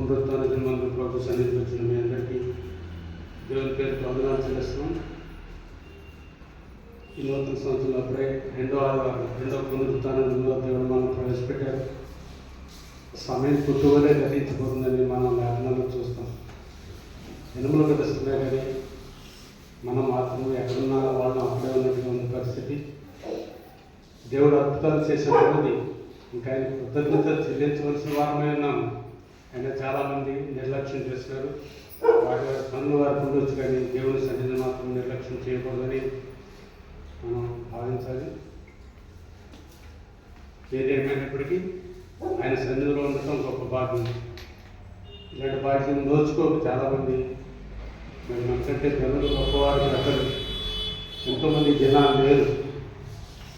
పునరుత్థాన దినమందు ప్రభు సన్నిధికి వచ్చిన మీ అందరికీ దేవుని పేరుతో వందనాలు చెల్లిస్తున్నాం. ఈ నూతన సంవత్సరంలో అప్పుడే రెండవ పునరుత్థాన దినంలో దేవుడు మనం ప్రవేశపెట్టారు. సమయం పుట్టువలే గతించిపోతుందని మనం లేఖనాల్లో చూస్తాం. ఎనుములు గడుస్తున్నాయి కానీ మనం మాత్రం ఎక్కడున్నా వాళ్ళం అక్కడే ఉన్నటువంటి పరిస్థితి. దేవుడు అద్భుతాలు చేసే రోజు ఇంకా ఆయన కృతజ్ఞత చెల్లించవలసిన వారమే ఉన్నాము. ఆయన చాలామంది నిర్లక్ష్యం చేస్తున్నారు. వారి పనులు వారికి ఉండొచ్చు, కానీ దేవుని సన్నిధిని మాత్రం నిర్లక్ష్యం చేయకూడదని మనం భావించాలి. ఏదేమైనప్పటికీ ఆయన సన్నిధిలో ఉండటం గొప్ప భాగ్యం. ఇలాంటి భాగ్యం దోచుకోక చాలామంది, మరి మనకంటే జనులు గొప్పవారు అసలు ఎంతోమంది జనాలు లేరు.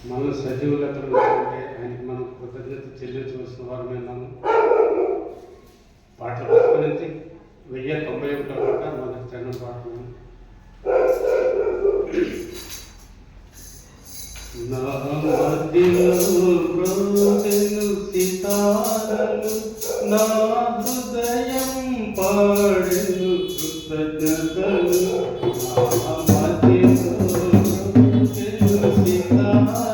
మనల్ని సజీవులు ఎక్కడ అంటే ఆయనకి మనం కృతజ్ఞత చెల్లించవలసిన వారమే ఉన్నాము. పాటల పుస్తకం నుంచి 1091 పాట మనకు చరణం పాడుతున్నాము. నా మధ్యలో క్రోధెను సితారలు, నా హృదయం పాడెను కృతజ్ఞతలు. నా మధ్యలో క్రోధెను సితారలు,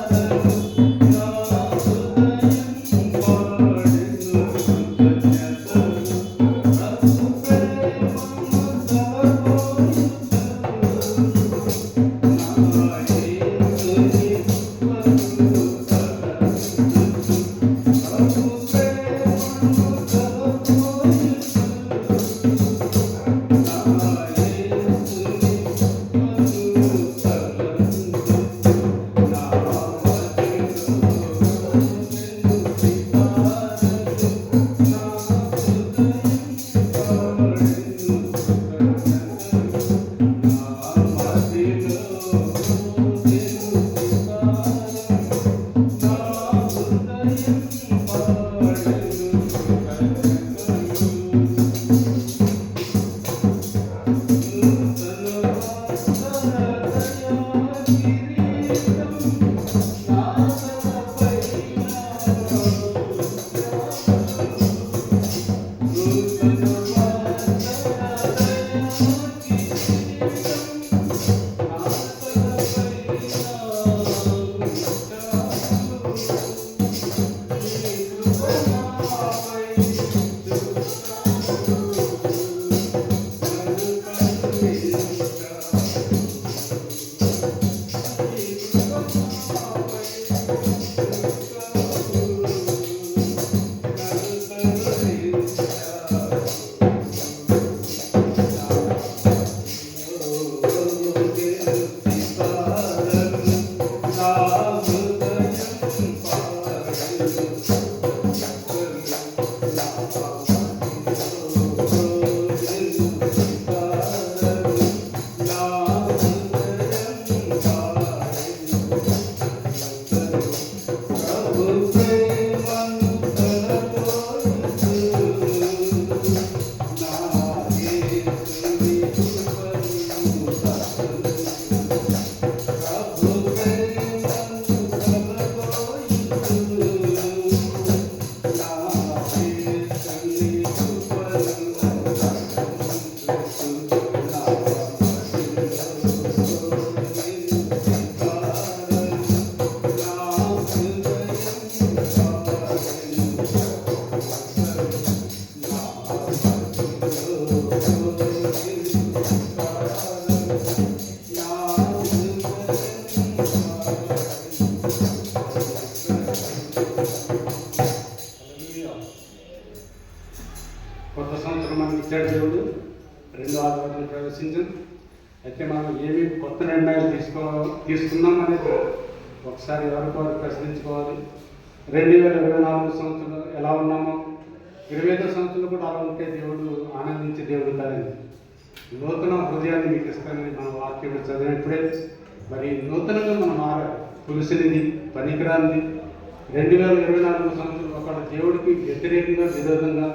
కొత్త సంవత్సరం మనకి ఇచ్చాడు దేవుడు. రెండో ఆదివారం ప్రవేశించాం. అయితే మనం ఏమి కొత్త నిర్ణయాలు తీసుకున్నాం అనేది ఒకసారి ఎవరికి వారు ప్రశ్నించుకోవాలి. 2024 సంవత్సరంలో ఎలా ఉన్నామో 25వ సంవత్సరంలో కూడా అలా ఉంటే దేవుడు ఆనందించే దేవుడు కాదండి. నూతన హృదయాన్ని మీకు ఇస్తానని మనం వాక్యం చదివినప్పుడే మరి నూతనంగా మనం మారాలి. పులుసునిది పనికిరానిది 2024 సంవత్సరంలో ఒక దేవుడికి వ్యతిరేకంగా విరోధంగా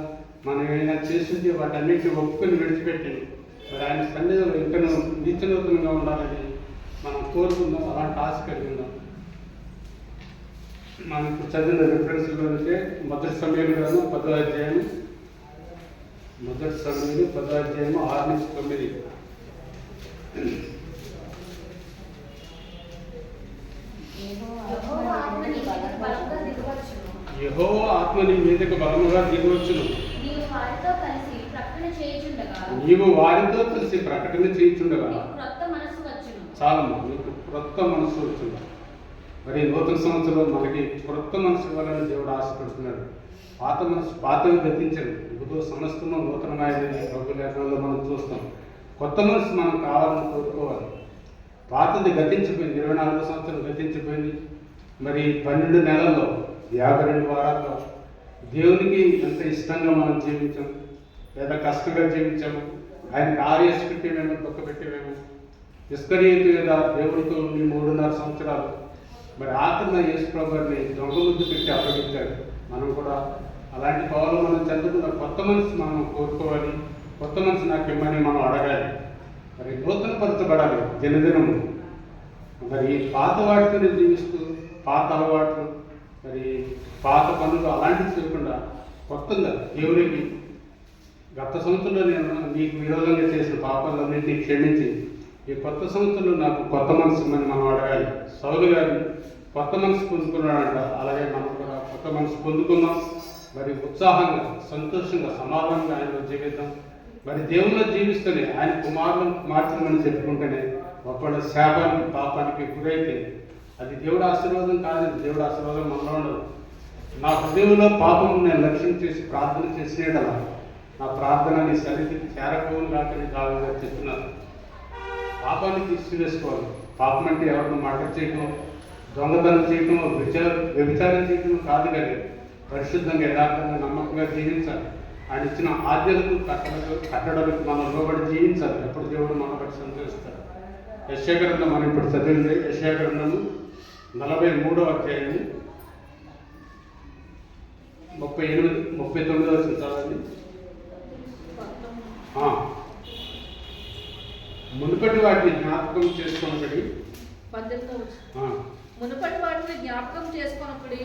మనం ఏమైనా చేస్తుంటే వాటన్నిటిని ఒప్పుకొని విడిచిపెట్టింది. మరి ఆయన సన్నిధిలో ఇంకా నిత్యనూతనంగా ఉండాలని మనం కోరుకుందాం. అలాంటి ఆశ కలిగి ఉందాం. మనం ఇప్పుడు చదివిన రిఫరెన్స్లో ఉంటే మొదటి సమయంలోనూ 10వ అధ్యాయం మొదటి సమయంలో 10వ అధ్యాయము 6-9. యెహోవా ఆత్మ నీ మీదకు బలముగా దిగవచ్చును. నీవు వారితో కలిసి ప్రకటన చేయుచుండగా చాలమ్మా, నీకు క్రొత్త మనసు వచ్చింది. మరి నూతన సంవత్సరంలో మనకి క్రొత్త మనసు ఇవ్వాలని దేవుడు ఆశపడుతున్నాడు. పాత మనసు పాతవి గతించండి, ఇప్పుడు సమస్తము నూతనమైనది ప్రభు లేఖనంలో మనం చూస్తాం. కొత్త మనసు మనం కావాలని కోరుకోవాలి. పాతది గతించిపోయింది, 24 సంవత్సరం గతించిపోయింది. మరి 12 నెలల్లో 52 వారాల్లో దేవునికి ఎంత ఇష్టంగా మనం జీవించాం, లేదా కష్టంగా జీవించాము, ఆయనకి ఆర్యస్ పెట్టేమేమో తొక్క పెట్టేమేమో, ఇస్కరీతు లేదా దేవుడితో ఉండి 3.5 సంవత్సరాలు. మరి ఆఖరిన యేసు ప్రభువుని దొంగ ముద్దు పెట్టి అప్పగించాడు. మనం కూడా అలాంటి పౌలు మనం చదువుకున్న కొత్త మనసు మనం కోరుకోవాలి. కొత్త మనసు నాకు ఇమ్మని మనం అడగాలి. మరి నూతన పరచబడాలి దినదినము. మరి పాత వాటిని జీవిస్తూ పాత అలవాట్లు, మరి పాత పనులు అలాంటివి చేయకుండా కొత్తగా దేవుడికి గత సంవత్సరంలో నేను నీకు విరోధంగా చేసిన పాపాలన్నింటినీ క్షమించి ఈ కొత్త సంవత్సరంలో నాకు కొత్త మనసు ఇమ్మని మనం అడగాలి. సౌలు గారు కొత్త మనసు పొందుకున్నాడంట. అలాగే మనం కూడా కొత్త మనసు పొందుకుందాం. మరి ఉత్సాహంగా, సంతోషంగా, సమాధానంగా ఆయనలో జీవిద్దాం. మరి దేవుల్లో జీవిస్తేనే ఆయన కుమారులను మార్చమని చెప్పుకుంటేనే ఒకవేళ శాపానికి పాపానికి గురైతే అది దేవుడి ఆశీర్వాదం కాదు. దేవుడి ఆశీర్వాదం మనలో ఉండదు. నా హృదయంలో పాపం నేను లక్ష్యం చేసి ప్రార్థన చేసేటలా నా ప్రార్థన నీ సన్నిధికి చేరకపోను కాకని దావీదు చెప్తున్నారు. పాపాన్ని తీసివేసుకోవాలి. పాపం అంటే ఎవరిని మర్డర్ చేయటం, దొంగతనం చేయటం, వ్యభిచారం చేయటం కాదు. కానీ పరిశుద్ధంగా, యథార్థంగా, నమ్మకంగా జీవించాలి. ఆయన ఇచ్చిన ఆజ్ఞలకు కట్టడలకు మనం లోబడి జీవించాలి. ఎప్పుడు దేవుడు మన బట్టి సంతోషిస్తాడు. యెషయా గ్రంథం మనం ఇప్పుడు చదివింది. యెషయా గ్రంథము 43వ అధ్యాయం 38-39 వచ్చిన చదవండి. మునుపటి వాటిని జ్ఞాపకం చేసుకొనకుడి. మునుపటి వాటిని జ్ఞాపకం చేసుకొనకుడి.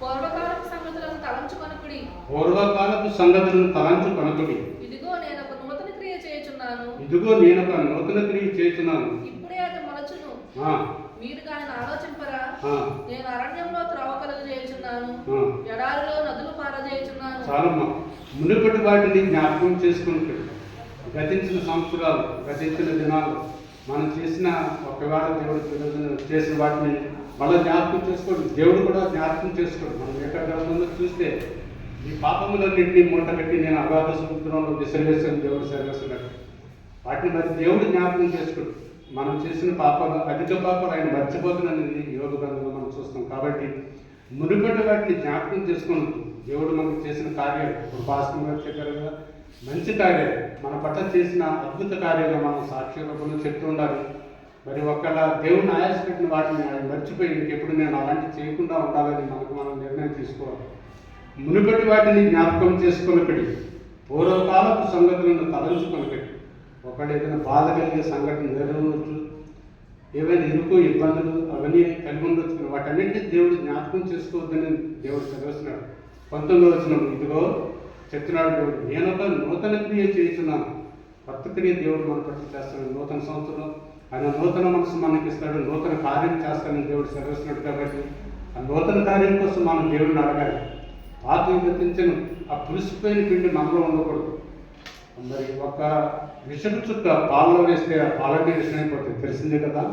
పూర్వకాలపు సంగతులను తలంచుకొనకుడి. ఇదిగో నేను ఒక నూతన క్రియ చేయుచున్నాను. ఇప్పుడే అది మొలచును. మీరు దానిని ఆలోచింపరా? నేను అరణ్యంలో త్రోవ కలుగజేయుచున్నాను, ఎడారిలో నదులు పారజేయుచున్నాను. చాలమ్మా, మునుపటి వాటిని జ్ఞాపకం చేసుకుంటాడు. గతించిన సంవత్సరాలు, గతించిన దినాలు మనం చేసిన ఒకవేళ దేవుడు చేసిన వాటిని మళ్ళీ జ్ఞాపకం చేసుకోండి. దేవుడు కూడా జ్ఞాపకం చేసుకోండి. మనం ఏకాగ్రంలో చూస్తే ఈ పాపములన్నింటినీ మూట కట్టి నేను అగాధ సముద్రంలో విసిరేసాను దేవుడు సరివేస్తున్నాడు. వాటిని మరి దేవుడు జ్ఞాపకం చేసుకోండి. మనం చేసిన పాపాలు, అధిక పాపాలు ఆయన మర్చిపోతున్నది యోగ గ్రంథంలో మనం చూస్తాం. కాబట్టి మునుపటి వాటిని జ్ఞాపకం చేసుకుని దేవుడు మనకు చేసిన కార్యాలు, ఇప్పుడు పాస్టర్ గారు చెప్పారు కదా, మంచి కార్యాలు, మన పట్ల చేసిన అద్భుత కార్యాలు మనం సాక్షి రూపంలో చెప్తూ ఉండాలి. మరి ఒకవేళ దేవుడిని ఆయాసపెట్టిన వాటిని ఆయన మర్చిపోయి ఇంకెప్పుడు నేను అలాంటివి చేయకుండా ఉండాలని మనకు మనం నిర్ణయం తీసుకోవాలి. మునుపటి వాటిని జ్ఞాపకం చేసుకున్నప్పటి పూర్వకాలపు సంగతులను తలంచుకొనకటి. ఒకవేళ ఏదైనా బాధ కలిగే సంఘటన నెరవేరవచ్చు, ఏవైనా ఇరుకు ఇబ్బందులు అవన్నీ కలిగి ఉండొచ్చు. వాటన్నింటినీ దేవుడు జ్ఞాపకం చేసుకోవద్దని దేవుడు చదివిస్తున్నాడు. 19వ వచనం, ఇదిగో చెప్తున్నాడు దేవుడు, నేను ఒక నూతన క్రియ చేస్తున్నాను. కొత్త క్రియ దేవుడు మన పట్ల చేస్తాడు. నూతన సంవత్సరం ఆయన నూతన మనసు మనకి ఇస్తాడు, నూతన కార్యం చేస్తానని దేవుడు సెలవిస్తున్నాడు. కాబట్టి ఆ నూతన కార్యం కోసం మనం దేవుడిని అడగాలి. పాత గతించిన ఆ పులిసిపోయిన పిండి మనలో ఉండకూడదు. మరి ఒక విషపు చుక్క పాలలో వేస్తే ఆ పాలన్నీ విషయం అయిపోతుంది, తెలిసిందే కదా.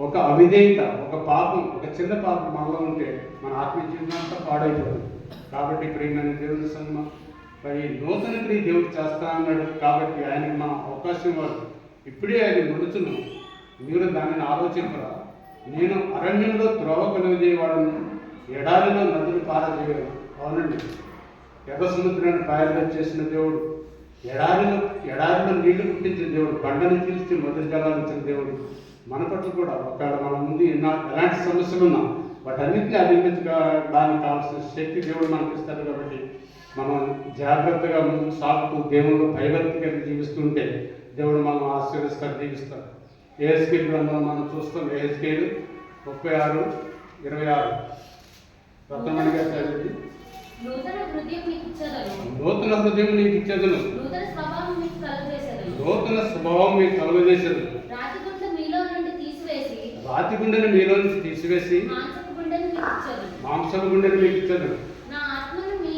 ఒక అవిధేయత, ఒక పాపం, ఒక చిన్న పాపం మనలో ఉంటే మన ఆత్మీయ జీవితం అంతా పాడైపోతుంది. కాబట్టి ప్రియమైన దేవుని సన్మ మరి నూతన క్రియ దేవుడు చేస్తా అన్నాడు. కాబట్టి ఆయనకి మనం అవకాశం ఇవ్వాలి. ఇప్పుడే ఆయన మనుషును, మీరు దానిని ఆలోచింపరా? నేను అరణ్యంలో త్రోవ కలుగజేయవాడను, ఎడారిలో నదులు పారజేయడు. అవునండి, ఎర్ర సముద్రాన్ని పాయలుగా చేసిన దేవుడు, ఎడారిలో నీళ్లు పుట్టించిన దేవుడు, బండను చీల్చి మొదటి జలాలు ఇచ్చిన దేవుడు మన పట్ల కూడా ఒకవేళ మన ముందు ఎలాంటి సమస్యలు ఉన్నా వాటన్నింటినీ అధిగమించడానికి కావాల్సిన శక్తి దేవుడు మనకి ఇస్తాడు. కాబట్టి మనం జాగ్రత్తగా ముందుకు సాగుతూ దేవుడు భయభక్తి కలిగి జీవిస్తుంటే దేవుడు మనం ఆశీర్వదిస్తాడు, దీవిస్తాడు. ఏహెజ్కేలు గ్రంథంలో మనం చూస్తాం. ఏహెజ్కేలు 36:26 రత్నమణి గారు చదివి. నూతన హృదయం నీకు ఇచ్చేదను. నూతన హృదయం నీకు ఇచ్చేదను. నూతన స్వభావం మీకు కలుగజేసేదను. నూతన స్వభావం మీకు కలుగజేసేదను. రాతి గుండె మీలో నుండి తీసివేసి రాతి గుండెని మీలో నుంచి తీసివేసి మాంసపు గుండెను మీకు ఇచ్చేదను. మాంసపు గుండెని మీకు ఇచ్చేదను. నా ఆత్మను మీ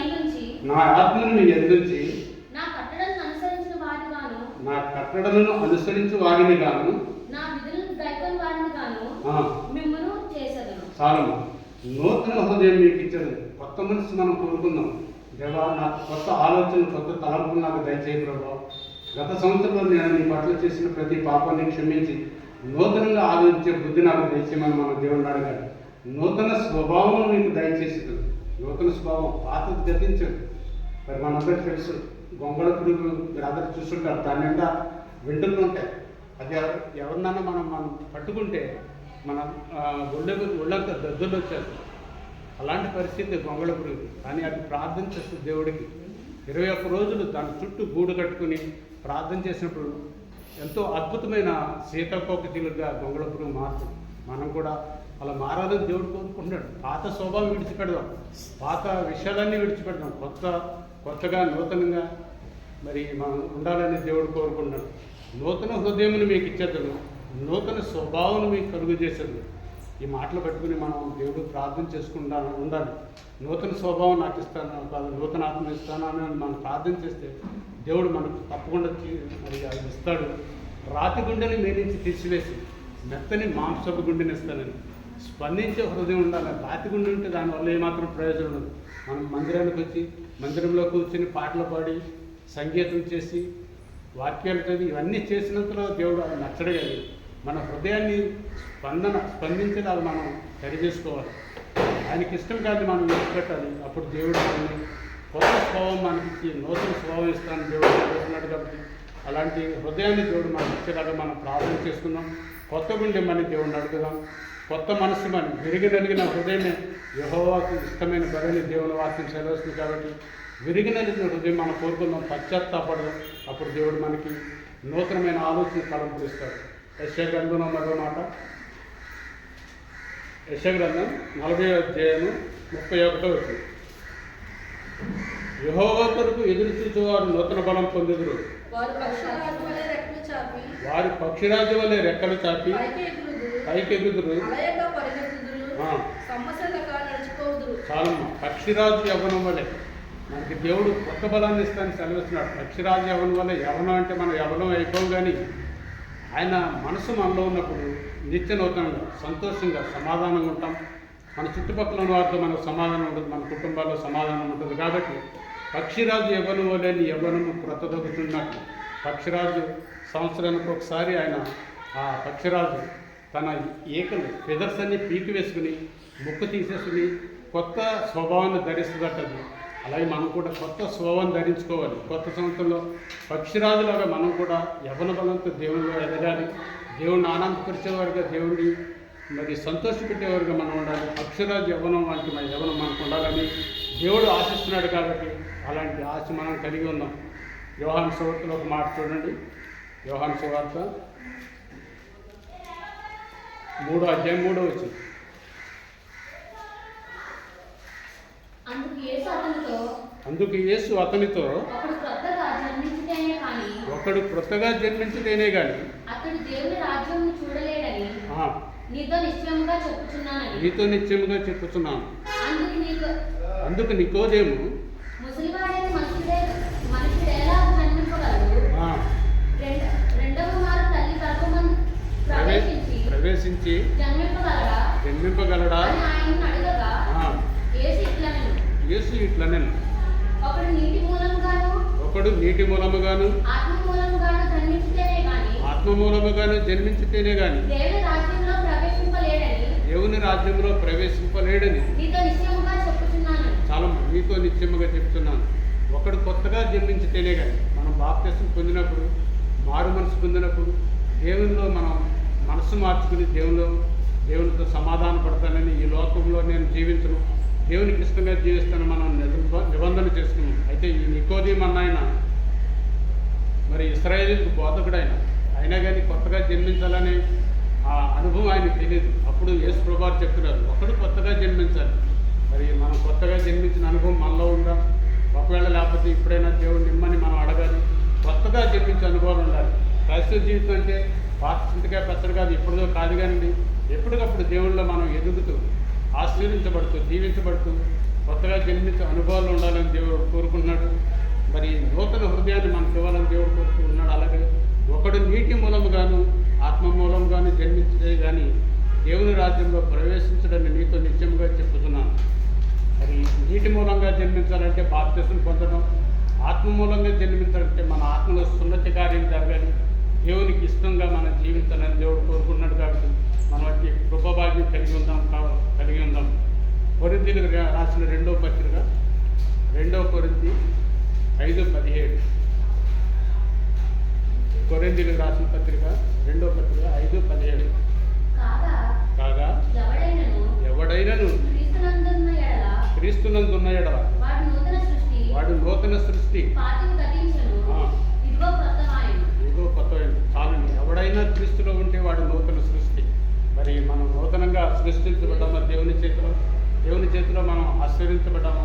అందుంచి నా ఆత్మను మీ ఎదురించి నా కట్టడలను అనుసరించిన వారి గాను నా కట్టడలను అనుసరించు వారిని గాను నా విధులను గైకొని వారిని గాను మిమ్మను చేసేదను. చాలము. నూతన హృదయం మీకు ఇచ్చేది. కొత్త మనసు మనం కోరుకుందాం. దేవా, నాకు కొత్త ఆలోచన, కొత్త తలంపులు నాకు దయచేయి ప్రభావ. గత సంవత్సరంలో నేను నీ పట్ల చేసిన ప్రతి పాపాన్ని క్షమించి నూతనంగా ఆలోచించే బుద్ధి నాకు దయచేయమని మనం దేవుడిని అడగాలి. నూతన స్వభావం నీకు దయచేసి, నూతన స్వభావం పాతది గతించదు. మరి మనందరికీ తెలుసు, గొంగళ పురుగు మీరు అందరూ చూస్తుంటారు, దాని నిండా వెంట్రుకలు ఉంటాయి. అది ఎవరినన్నా మనం పట్టుకుంటే మనం ఒళ్ళంతా దద్దులు వచ్చేస్తాం. అలాంటి పరిస్థితి గొంగళ పురుగు. కానీ అది ప్రార్థన చేస్తుంది దేవుడికి. 21 రోజులు దాని చుట్టూ గూడు కట్టుకుని ప్రార్థన చేసినప్పుడు ఎంతో అద్భుతమైన సీతాకోకచిలుగా గొంగళ పురుగు మారుతుంది. మనం కూడా అలా మారాలని దేవుడు కోరుకుంటున్నాడు. పాత స్వభావం విడిచిపెడదాం, పాత విషయాలన్నీ విడిచిపెడదాం, కొత్తగా నూతనంగా మరి మనం ఉండాలని దేవుడు కోరుకుంటున్నాడు. నూతన హృదయమును మీకు ఇచ్చేద్దను, నూతన స్వభావం మీకు కలుగు చేసేది. ఈ మాటలు పట్టుకుని మనం దేవుడు ప్రార్థన చేసుకుంటా ఉండాలి. నూతన స్వభావం నాకు ఇస్తాను, కాదు నూతన ఆత్మ ఇస్తాను అని మనం ప్రార్థన చేస్తే దేవుడు మనకు తప్పకుండా మరి అది ఇస్తాడు. రాతి గుండెని మీ నుంచి తీసివేసి మెత్తని మాంసపు గుండెని ఇస్తానని స్పందించే హృదయం ఉండాలి. రాతి గుండె ఉంటే దానివల్ల ఏమాత్రం ప్రయోజనం ఉండదు. మనం మందిరానికి వచ్చి మందిరంలో కూర్చొని పాటలు పాడి సంగీతం చేసి వాక్యాలు చదివి ఇవన్నీ చేసినంతలో దేవుడు అది నచ్చడు. కానీ మన హృదయాన్ని స్పందించేలాగా మనం సరి చేసుకోవాలి. ఆయనకి ఇష్టం కాదు మనం విడిచిపెట్టాలి. అప్పుడు దేవుడు మనల్ని కొత్త స్వభావం మనకి నూతన స్వభావం ఇస్తాను దేవుడు చేస్తున్నాడు. కాబట్టి అలాంటి హృదయాన్ని దేవుడు మనకి ఇచ్చేలాగా మనం ప్రార్థన చేసుకుందాం. కొత్త గుండె మన దేవుడిని అడుగుదాం. కొత్త మనసు మన విరిగినలిగిన హృదయమే యెహోవాకు ఇష్టమైన బలిని దేవుని వాక్యం సెలవుస్తుంది. కాబట్టి విరిగినలిగిన హృదయం మనం కోరుకుందాం, పశ్చాత్తాపడదాం. అప్పుడు దేవుడు మనకి నూతనమైన ఆలోచన కలంపురిస్తాడు. యెషయా గ్రంథంలో మరో మాట, యెషయా గ్రంథం 40వ అధ్యాయము 31వ వచనం. యెహోవా కొరకు ఎదురు చూసేవారు నూతన బలం పొందుదురు. వారి పక్షిరాజు వలె రెక్కలు చాపి పైకెగుదురు. చాలమ్మ. పక్షిరాజు యవ్వనం వలె మనకి దేవుడు కొత్త బలాన్ని ఇస్తానని సెలవిస్తున్నాడు. పక్షిరాజు యవ్వనం వల్ల యవ్వనం అంటే మనం యవ్వనం అయిపోం, కానీ ఆయన మనసు మనలో ఉన్నప్పుడు నిత్య నూతనంగా సంతోషంగా సమాధానంగా ఉంటాం. మన చుట్టుపక్కల ఉన్న వారితో మనకు సమాధానం ఉంటుంది, మన కుటుంబాల్లో సమాధానం ఉంటుంది. కాబట్టి పక్షిరాజు యవ్వనం వలె నీ యవ్వనము క్రొత్తదొక్కుతున్నట్టు. పక్షిరాజు సంవత్సరానికి ఒకసారి ఆయన ఆ పక్షిరాజు తన ఏకలు ఫెదర్స్ అన్ని పీకి వేసుకుని ముక్కు తీసేసుకుని కొత్త స్వభావాన్ని ధరిస్తుందటది. అలాగే మనం కూడా కొత్త స్వభావాన్ని ధరించుకోవాలి. కొత్త సంవత్సరంలో పక్షిరాజులాగా మనం కూడా యవ్వన బలంతో దేవునిలో ఎదగాలి. దేవుడిని ఆనందపరిచేవారుగా, దేవుడిని మరి సంతోషపెట్టేవారుగా మనం ఉండాలి. పక్షిరాజు యవ్వనం వంటి మన యవ్వనం మనకు ఉండాలని దేవుడు ఆశిస్తున్నాడు. కాబట్టి అలాంటి ఆశ మనం కలిగి ఉన్నాం. యోహాను సువార్తలో ఒక మాట చూడండి. యోహాను సువార్త 3వ అధ్యాయం 3వ వచనం. అందుకు యేసు అతనితో ఒకడు క్రొత్తగా జన్మించితేనే కానీ అతడు దేవుని రాజ్యమును చూడలేడని నీతో నిశ్చయముగా చెప్పుచున్నాను. అందుకు నికోదేము ముసలివాడైన మనుషుడు ఎలా జన్మింపగలడు? రెండవ మారు తల్లి గర్భమందు ప్రవేశించి జన్మింపగలడా అని ఆయనను అడగగా యేసు ఇట్లనెను. ఒకడు నీటి మూలముగాను ఆత్మ మూలముగాను జన్మించితేనే గాని దేవుని రాజ్యంలో ప్రవేశింపలేడని చాలా మీతో నిశ్చయముగా చెప్తున్నాను. ఒకడు కొత్తగా జన్మించితేనే కానీ మనం బాప్తిసం పొందినప్పుడు, మారు మనసు పొందినప్పుడు దేవునిలో మనం మనసు మార్చుకుని దేవునితో సమాధాన పడతానని, ఈ లోకంలో నేను జీవించను, దేవునికి ఇష్టంగా జీవిస్తాను మనం నిబంధన చేసుకున్నాం. అయితే ఈ నికోదేము అన్నాయన మరి ఇశ్రాయేలుకు బోధకుడైన, అయినా కానీ కొత్తగా జన్మించాలనే ఆ అనుభవం ఆయనకు తెలియదు. అప్పుడు యేసు ప్రభువు చెప్తున్నారు, ఒకడు కొత్తగా జన్మించాలి. మరి మనం కొత్తగా జన్మించిన అనుభవం మనలో ఉందా? ఒకవేళ లేకపోతే ఇప్పుడైనా దేవుడు నిమ్మని మనం అడగాలి. కొత్తగా జన్మించే అనుభవాలు ఉండాలి. క్రైస్తవ జీవితం అంటే పాత చింతకాయ పెద్దడు కాదు, ఇప్పుడుదో కాదు కానీ ఎప్పటికప్పుడు దేవుళ్ళలో మనం ఎదుగుతూ ఆశీర్వించబడుతూ దీవించబడుతూ కొత్తగా జన్మించే అనుభవాలు ఉండాలని దేవుడు కోరుకుంటున్నాడు. మరి నూతన హృదయాన్ని మనకు ఇవ్వాలని దేవుడు కోరుకుంటున్నాడు. అలాగే ఒకడు నీటి మూలముగాను ఆత్మ మూలముగాను జన్మించే కానీ దేవుని రాజ్యంలో ప్రవేశించడని నీతో నిత్యముగా చెప్పుతున్నాను. మరి నీటి మూలంగా జన్మించాలంటే బాప్తిసం పొందడం, ఆత్మ మూలంగా జన్మించాలంటే మన ఆత్మలో సున్నతి కార్యం జరగాలి, దేవునికి ఇష్టంగా మనం జీవించాలని దేవుడు కోరుకుంటున్నాడు. కాబట్టి మనం వచ్చి కృపభాగ్యం కలిగి ఉందాం. కొరింథీయులకు రాసిన 2వ పత్రిక 2 కొరింథీ 5:17. కొరింథీయులకు రాసిన పత్రిక 2వ పత్రిక 5:17. కాగా ఎవడైనను క్రీస్తునందున్న ఎడల వాడు నూతన సృష్టి, ఇదిగో కొత్తమైంది. చాలండి. ఎవడైనా క్రీస్తులో ఉంటే వాడు నూతన సృష్టి. మరి మనం నూతనంగా సృష్టించబడ్డాము దేవుని చేతిలో మనం ఆశీర్వించబడ్డాము.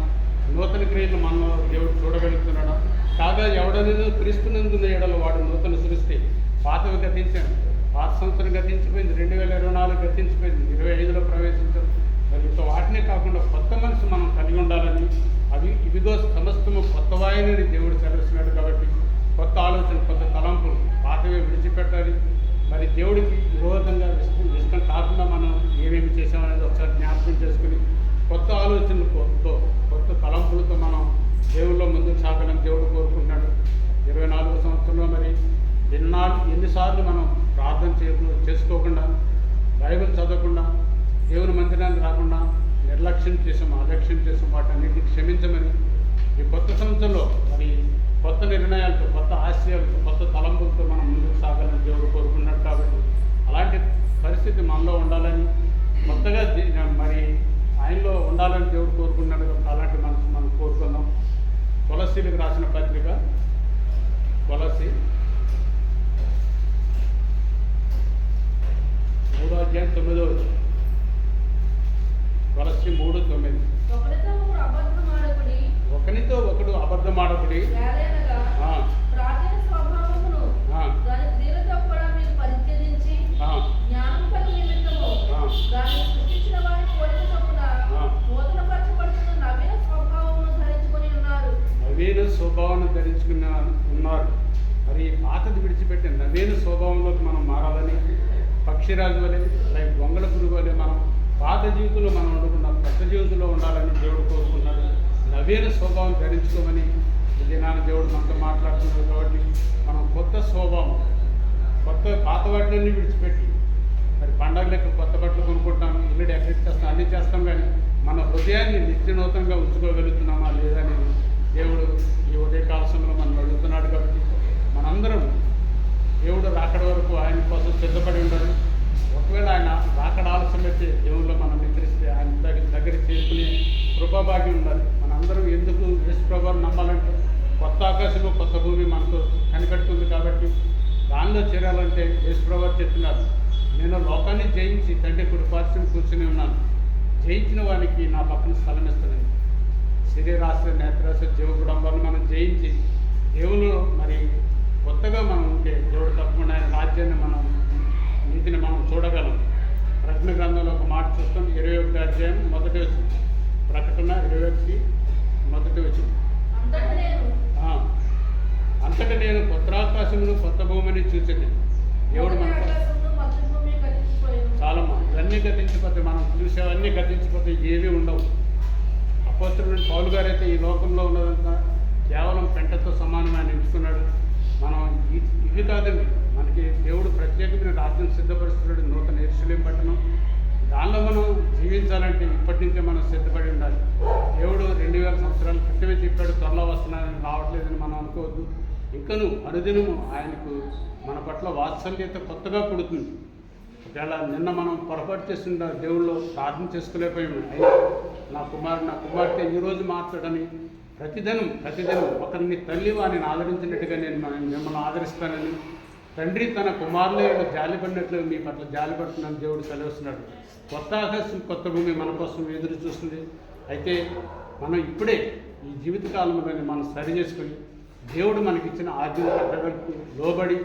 నూతన క్రియలు మనం దేవుడు చూడగలుగుతున్నాడు. కాగా ఎవడైనా క్రీస్తునందున్న ఎడల వాడు నూతన సృష్టి. పాతవి గతించాను, పాత సంవత్సరం గతించిపోయింది, 2024 గతించిపోయింది, 25లో ప్రవేశించారు. మరి ఇంత వాటినే కాకుండా కొత్త మనసు మనం కలిగి ఉండాలని, ఇవిగో సమస్తము కొత్తవాయనని దేవుడు సెలవుస్తున్నాడు. కాబట్టి కొత్త ఆలోచన, కొత్త తలంపులు, పాతవే విడిచిపెట్టాలి. మరి దేవుడికి విరోధంగా ఇష్టం కాకుండా మనం ఏమేమి చేసామనేది ఒకసారి జ్ఞాపకం చేసుకుని కొత్త ఆలోచనలతో కొత్త తలంపులతో మనం దేవుళ్ళో ముందుకు సాగాలని దేవుడు కోరుకుంటున్నాడు. 24వ సంవత్సరంలో మరి ఎన్నిసార్లు మనం ప్రార్థన చేసుకోకుండా, బైబిల్ చదవకుండా, దేవుని మందిరానికి రాకుండా అలక్ష్యం చేసాం, వాటన్నిటిని క్షమించమని ఈ కొత్త సంవత్సరంలో మరి కొత్త నిర్ణయాలతో, కొత్త ఆశయాలతో, కొత్త తలంపులతో మనం ముందుకు సాగాలని దేవుడు కోరుకున్నాడు. కాబట్టి అలాంటి పరిస్థితి మనలో ఉండాలని, కొత్తగా మరి ఆయనలో ఉండాలని దేవుడు కోరుకున్నాడు. అలాంటి మనసు మనం కోరుకుందాం. కొలస్సీలకు రాసిన పత్రిక కొలస్సీ 3:9. కొలస్సీ 3:9. ఒకనితో ఒకడు అబద్ధమాడకుడి, నవీన స్వభావాన్ని ధరించుకున్న ఉన్నారు. మరి పాతది విడిచిపెట్టి నవీన స్వభావంలోకి మనం మారాలని, పక్షిరాజు వలె లైక్ వంగల పురుగు వలె మనం పాత జీవితంలో మనం ఉండకుండా కొత్త జీవితంలో ఉండాలని దేవుడు కోరుకున్నాడు. నవీన స్వభావం ధరించుకోమని ఈ దినాన్ని దేవుడు మనతో మాట్లాడుతున్నాడు. కాబట్టి మనం కొత్త స్వభావం, పాత వాటిని విడిచిపెట్టి, మరి పండగలకు కొత్త బట్టలు కొనుక్కుంటాం, ఇల్లు డెకరేట్ చేస్తాం, అన్నీ చేస్తాం, కానీ మన హృదయాన్ని నిత్యనూతంగా ఉంచుకోగలుగుతున్నామా లేదా అనేది దేవుడు ఈ ఉదయకాల సమయంలో మనం అడుగుతున్నాడు. కాబట్టి మనందరం దేవుడు రాకడ వరకు ఆయన కోసం సిద్ధపడి ఉండాలి. ఒకవేళ ఆయన రాకడ ఆలస్యమైతే దేవుళ్ళు మనం నిద్రిస్తే ఆయన దగ్గర చేసుకునే కృపాభాగ్యం ఉండాలి. మనందరం ఎందుకు యేసు ప్రభువుని నమ్మాలంటే కొత్త ఆకాశము కొత్త భూమి మనతో కనిపెడుతుంది. కాబట్టి దానిలో చేరాలంటే యేసు ప్రభువు చెప్తున్నారు, నేను లోకాన్ని జయించి తండ్రి కుడిపార్శ్వం కూర్చుని ఉన్నాను, జయించిన వానికి నా పక్కన స్థలం ఇస్తానని. శరీరాశ, నేత్రాశ, జీవ కుటుంబాలను మనం జయించి దేవుళ్ళు మరి కొత్తగా మనం ఉంటే దేవుడు తప్పకుండా ఆయన రాజ్యాన్ని మనం నీతిని మనం చూడగలం. ప్రకటన గ్రంథంలో ఒక మాట చూస్తాం, 21వ అధ్యాయం 1వ వచనం. ప్రకటన 21 1వ వచనం. అంతటా నేను కొత్త ఆకాశమును కొత్త భూమిని చూసాను. దేవుడు మనకు చాలమ్మా, ఇవన్నీ గతించిపోతే, మనం చూసేవన్నీ గతించిపోతే ఏమీ ఉండవు. అపోస్తలుడైన పౌలు గారు అయితే ఈ లోకంలో ఉన్నదంతా కేవలం పెంటతో సమానమైన ఎంచుకున్నాడు. మనం ఇవి కాదండి, మనకి దేవుడు ప్రత్యేకమైన రాజ్యం సిద్ధపరుస్తున్నాడు, నూతన యెరూషలేము పట్టణం. దానిలో మనం జీవించాలంటే ఇప్పటి నుంచే మనం సిద్ధపడి ఉండాలి. దేవుడు 2000 సంవత్సరాల క్రితమే చెప్పాడు, త్వరలో వస్తున్నానని, రావట్లేదని మనం అనుకోవద్దు. ఇంకను అనుదినము ఆయనకు మన పట్ల వాత్సల్యత కొత్తగా పుడుతుంది. ఒకవేళ నిన్న మనం పొరపాటు చేస్తున్న దేవుళ్ళు ప్రార్థన చేసుకోలేకపోయాము, అయినా నా కుమార్తె ఈరోజు మార్చడని ప్రతిదినం ఒకరిని తల్లి వారిని ఆదరించినట్టుగా నేను మిమ్మల్ని ఆదరిస్తానని, తండ్రి తన కుమారుల జాలిపడినట్లు మీ పట్ల జాలిపడుతున్నాను దేవుడు సెలవుస్తున్నాడు. కొత్త ఆకాశం కొత్త భూమి మన కోసం ఎదురు చూస్తుంది. అయితే మనం ఇప్పుడే ఈ జీవితకాలంలోనే మనం సరి చేసుకుని దేవుడు మనకిచ్చిన ఆజ్ఞల కట్టడలకు లోబడి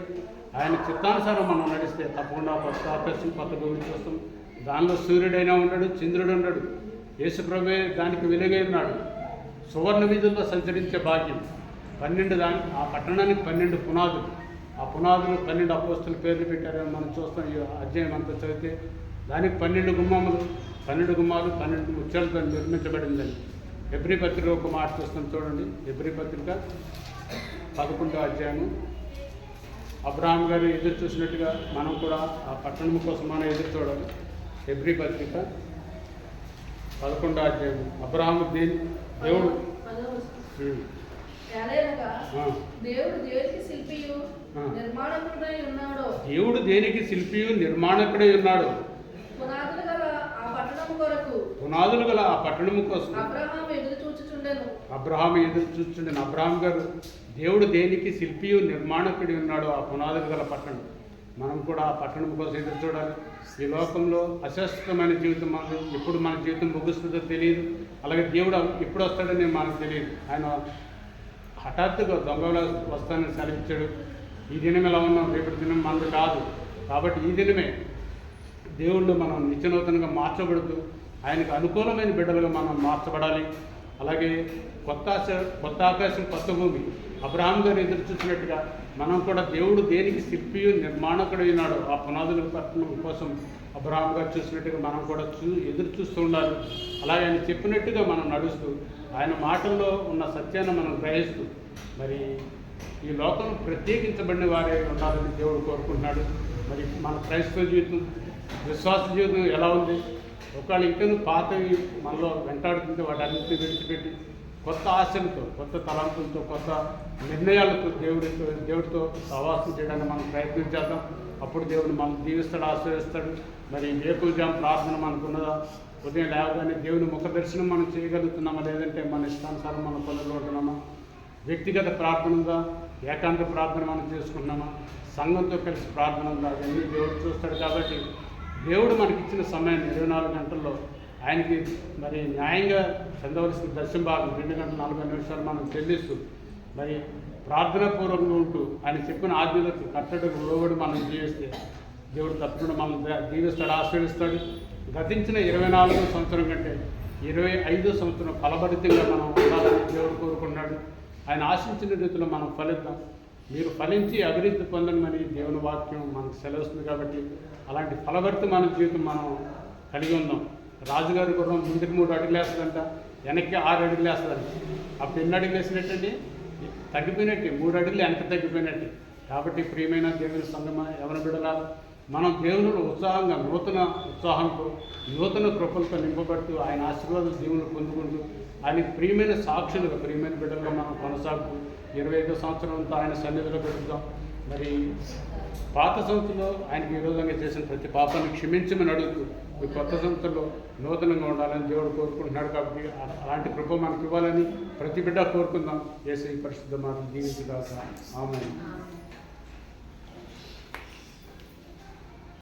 ఆయన చిత్తానుసారం మనం నడిస్తే తప్పకుండా కొత్త ఆకాశం కొత్త భూమి చూస్తాం. దానిలో సూర్యుడైనా ఉండడు, చంద్రుడు ఉండడు, యేసుప్రభువే దానికి వెలుగై ఉన్నాడు. సువర్ణ వీధుల్లో సంచరించే భాగ్యం. 12 ఆ పట్టణానికి 12 పునాదులు. ఆ పునాదులు 12 అపోస్తుల పేర్లు పెట్టారని మనం చూస్తాం. ఈ అధ్యాయం అంతా చదివితే దానికి 12 గుమ్మాలు 12 ముత్యాలతో నిర్మించబడిందని. హెబ్రీ పత్రిక ఒక మాట చూస్తాం చూడండి. హెబ్రీ పత్రిక 11వ అధ్యాయము. అబ్రహాం గారు ఎదురు చూసినట్టుగా మనం కూడా ఆ పట్టణం కోసం మనం ఎదురు చూడాలి. హెబ్రీ పత్రిక 11వ అధ్యాయం. అబ్రహాము దేవుడు దేవుడు దేనికి శిల్పియు నిర్మాణకుడై ఉన్నాడో దేవుడు దేనికి శిల్పియు నిర్మాణకుడై ఉన్నాడు. పునాదులు గల ఆ పట్టణము కొరకు పునాదులు గల ఆ పట్టణము కోసం అబ్రహాము ఎదురు చూచుచుండెను. అబ్రహాం గారు దేవుడు దేనికి శిల్పియు నిర్మాణకుడి ఉన్నాడు ఆ పునాదులు గల పట్టణం. మనం కూడా ఆ పట్టణం కోసం ఎదురు చూడాలి. ఈ లోకంలో అశాశ్వతమైన జీవితం మనకు ఎప్పుడు మన జీవితం ముగుస్తుందో తెలియదు. అలాగే దేవుడు ఎప్పుడు వస్తాడని మనకు తెలియదు. ఆయన హఠాత్తుగా దొంగల వస్తానని సెలవిచ్చాడు. ఈ దినం ఎలా ఉన్నాం, రేపటి దినం మనది కాదు. కాబట్టి ఈ దినమే దేవుళ్ళు మనం నిత్యనూతనంగా మార్చబడుతూ ఆయనకు అనుకూలమైన బిడ్డలుగా మనం మార్చబడాలి. అలాగే కొత్త ఆకాశం కొత్త భూమి అబ్రహాం గారు ఎదురు చూసినట్టుగా మనం కూడా దేవుడు దేనికి శిల్పియు నిర్మాణకుడు ఉన్నాడు ఆ పునాదుల పట్టణం కోసం అబ్రహాం గారు చూసినట్టుగా మనం కూడా ఎదురు చూస్తూ ఉండాలి. అలాగే ఆయన చెప్పినట్టుగా మనం నడుస్తూ ఆయన మాటల్లో ఉన్న సత్యాన్ని మనం గ్రహిస్తూ మరి ఈ లోకంలో ప్రత్యేకించబడిన వారే ఉండాలని దేవుడు కోరుకుంటున్నాడు. మరి మన క్రైస్తవ జీవితం విశ్వాస జీవితం ఎలా ఉంది? ఒకవేళ ఇంకనూ పాతవి మనలో వెంటాడుతుంటే వాటన్నిటిని విడిచిపెట్టి కొత్త ఆశలతో, కొత్త తలంపులతో, కొత్త నిర్ణయాలతో దేవుడితో సహవాసం చేయడానికి మనం ప్రయత్నం చేద్దాం. అప్పుడు దేవుడు మనం దీవిస్తాడు, ఆశ్రయిస్తాడు. మరి వేకువజాము ప్రార్థన మనకున్నదా? ఉదయం లేవగానే దేవుని ముఖ దర్శనం మనం చేయగలుగుతున్నామా? లేదంటే మన ఇష్టానుసారం మన పనులు ఉంటున్నామా? వ్యక్తిగత ప్రార్థన ఉందా? ఏకాంత ప్రార్థన మనం చేసుకుంటున్నామా? సంఘంతో కలిసి ప్రార్థన ఉందా? అవన్నీ దేవుడు చూస్తాడు. కాబట్టి దేవుడు మనకిచ్చిన సమయాన్ని 24 గంటల్లో ఆయనకి మరి న్యాయంగా చెందవలసిన దశం భాగం 2 గంటల 40 నిమిషాలు మనం చెల్లిస్తూ మరి ప్రార్థనాపూర్వకంగా ఉంటూ ఆయన చెప్పిన ఆజ్ఞలకు కట్టడకు లోబడి మనం జీవిస్తే దేవుడు తప్పకుండా మనం దీవిస్తాడు, ఆశ్రయిస్తాడు. గతించిన 24వ సంవత్సరం కంటే 25వ సంవత్సరం ఫలభరితంగా మనం ఉండాలని దేవుడు కోరుకున్నాడు. ఆయన ఆశించిన రీతిలో మనం ఫలిద్దాం. మీరు ఫలించి అభివృద్ధి పొందమని దేవుని వాక్యం మనకు సెలవుస్తుంది. కాబట్టి అలాంటి ఫలభరితమైన జీవితం మనం కలిగి ఉందాం. రాజుగారి గుర్రం ముందుకు 3 అడుగులు వేస్తుందంట, వెనక్కి 6 అడుగులు వేస్తుందంట. అప్పుడు ఎన్ని అడుగులు వేసినట్టండి? తగ్గిపోయినట్టే, 3 అడుగులు వెనక్కి తగ్గిపోయినట్టే. కాబట్టి ప్రియమైన దేవుని సంగమా, ఎవరి బిడ్డలా మనం దేవునిలో ఉత్సాహంగా నూతన ఉత్సాహంతో నూతన కృపలతో నింపబడుతూ ఆయన ఆశీర్వాద దీవులు పొందుకుంటూ ఆయనకి ప్రియమైన సాక్షులుగా ప్రియమైన బిడ్డలుగా మనం కొనసాగుతూ 25వ సంవత్సరం అంతా ఆయన సన్నిధిలో పెట్టుదాం. మరి పాత సంవత్సరంలో ఆయనకి విరోధంగా చేసిన ప్రతి పాపాన్ని క్షమించమని అడుగుతూ ఈ కొత్త సంవత్సరంలో నూతనంగా ఉండాలని దేవుడు కోరుకుంటున్నాడు. కాబట్టి అలాంటి కృప మనకి ఇవ్వాలని ప్రతి బిడ్డ కోరుకుందాం. యేసు పరిశుద్ధ మాటలు దీవించుగాక. ఆమేన్.